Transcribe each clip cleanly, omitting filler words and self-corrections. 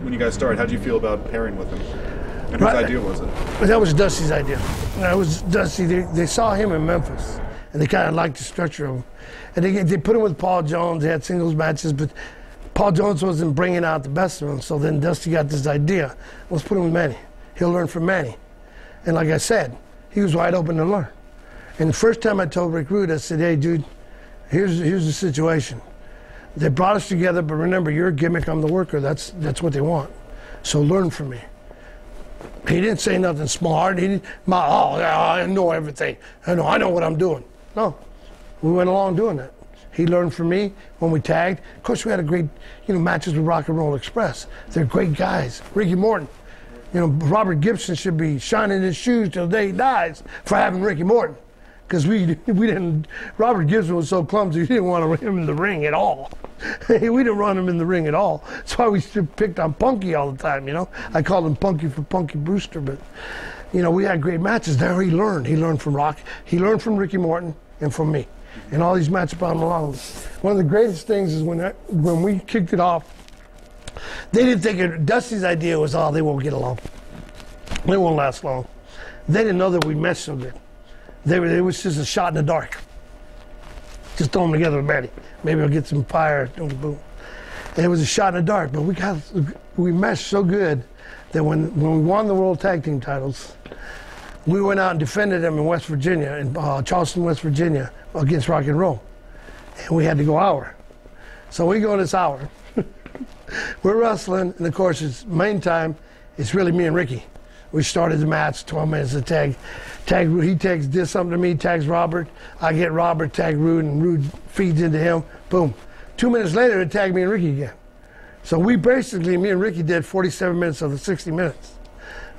when you guys started? How did you feel about pairing with him? And whose idea was it? That was Dusty's idea. That was Dusty. They saw him in Memphis, and they kind of liked the structure of him. And they put him with Paul Jones. They had singles matches, but Paul Jones wasn't bringing out the best of him. So then Dusty got this idea. Let's put him with Manny. He'll learn from Manny. And like I said, he was wide open to learn. And the first time I told Rick Rude, I said, hey, dude, here's the situation. They brought us together, but remember, you're a gimmick, I'm the worker. That's what they want. So learn from me. He didn't say nothing smart. He didn't, I know everything. I know what I'm doing. No, we went along doing that. He learned from me when we tagged. Of course, we had a great, matches with Rock and Roll Express. They're great guys. Ricky Morton. Robert Gibson should be shining his shoes till the day he dies for having Ricky Morton. Because we didn't, Robert Gibson was so clumsy, we didn't want to run him in the ring at all. We didn't run him in the ring at all. That's why we picked on Punky all the time, I called him Punky for Punky Brewster, but, we had great matches. There he learned. He learned from Rock. He learned from Ricky Morton and from me. And all these matches brought him along. One of the greatest things is when we kicked it off, they didn't think Dusty's idea was, they won't get along. They won't last long. They didn't know that we meshed so good. It was just a shot in the dark. Just throw them together with Manny. Maybe I'll get some fire. Boom. And it was a shot in the dark, but we meshed so good that when we won the World Tag Team titles, we went out and defended them in West Virginia, in Charleston, West Virginia, against Rock and Roll. And we had to go hour. So we go this hour. We're wrestling, and of course, it's main time. It's really me and Ricky. We started the match, 12 minutes of tag. He did something to me, tags Robert. I get Robert, tag Rude, and Rude feeds into him. Boom. 2 minutes later, it tagged me and Ricky again. So me and Ricky did 47 minutes of the 60 minutes,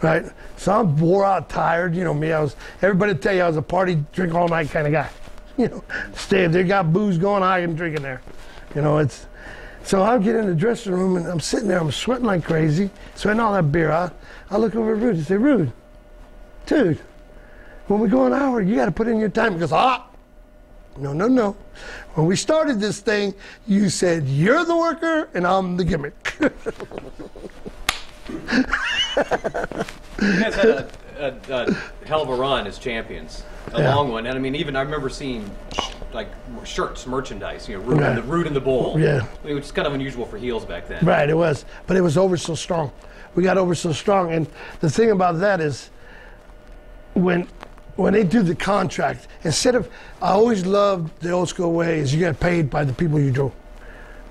right? So I'm wore out, tired. Me, everybody tell you I was a party, drink all night kind of guy. Stay if they got booze going, I can drink in there. So I get in the dressing room, and I'm sitting there, I'm sweating like crazy, sweating all that beer out. I look over at Rude and say, Rude, dude, when we go an hour, you got to put in your time. He goes, no. When we started this thing, you said, you're the worker, and I'm the gimmick. You guys had a hell of a run as champions. A long one, and I remember seeing shirts, merchandise, Rude and the Bull. Yeah, which is kind of unusual for heels back then. Right, it was, but it was over so strong. We got over so strong, and the thing about that is, when they do the contract, I always loved the old school way is you get paid by the people you drove,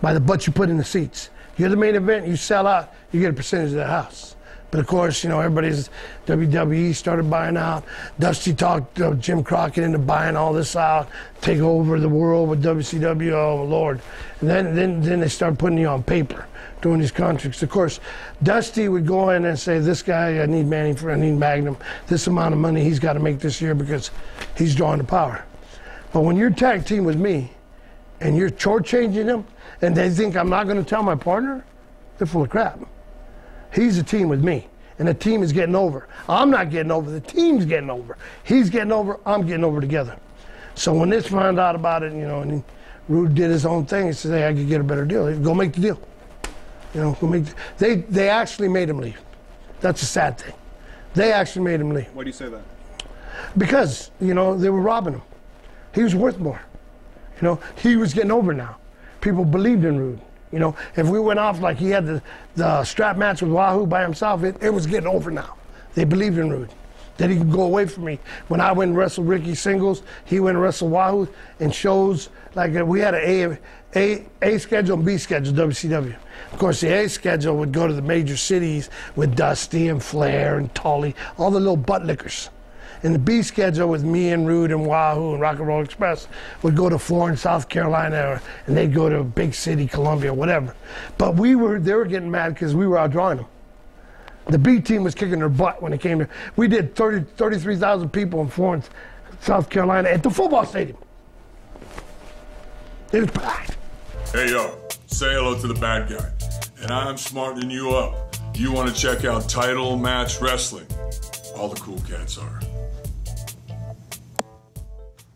by the butts you put in the seats. You're the main event, you sell out, you get a percentage of the house. But of course, everybody's WWE started buying out. Dusty talked Jim Crockett into buying all this out, take over the world with WCW. Oh Lord! And then they start putting you on paper, doing these contracts. Of course, Dusty would go in and say, "This guy, I need Manny I need Magnum. This amount of money he's got to make this year because he's drawing the power." But when you're tag team with me, and you're shortchanging them, and they think I'm not going to tell my partner, they're full of crap. He's a team with me, and the team is getting over. I'm not getting over, the team's getting over. He's getting over, I'm getting over together. So when this found out about it, and Rude did his own thing, he said, hey, I could get a better deal. Go make the deal. They actually made him leave. That's a sad thing. They actually made him leave. Why do you say that? Because, they were robbing him. He was worth more. He was getting over now. People believed in Rude. If we went off like he had the strap match with Wahoo by himself, it was getting over now. They believed in Rude, that he could go away from me. When I went and wrestled Ricky singles, he went and wrestled Wahoo in shows. Like we had an A schedule and B schedule, WCW. Of course, the A schedule would go to the major cities with Dusty and Flair and Tully, all the little butt lickers. And the B schedule with me and Rude and Wahoo and Rock and Roll Express would go to Florence, South Carolina, and they'd go to a big city, Columbia, whatever. But they were getting mad because we were outdrawing them. The B team was kicking their butt when it came to, we did 33,000 people in Florence, South Carolina at the football stadium. It was packed. Hey, yo, say hello to the bad guy. And I'm smartening you up. You want to check out Title Match Wrestling? All the cool cats are.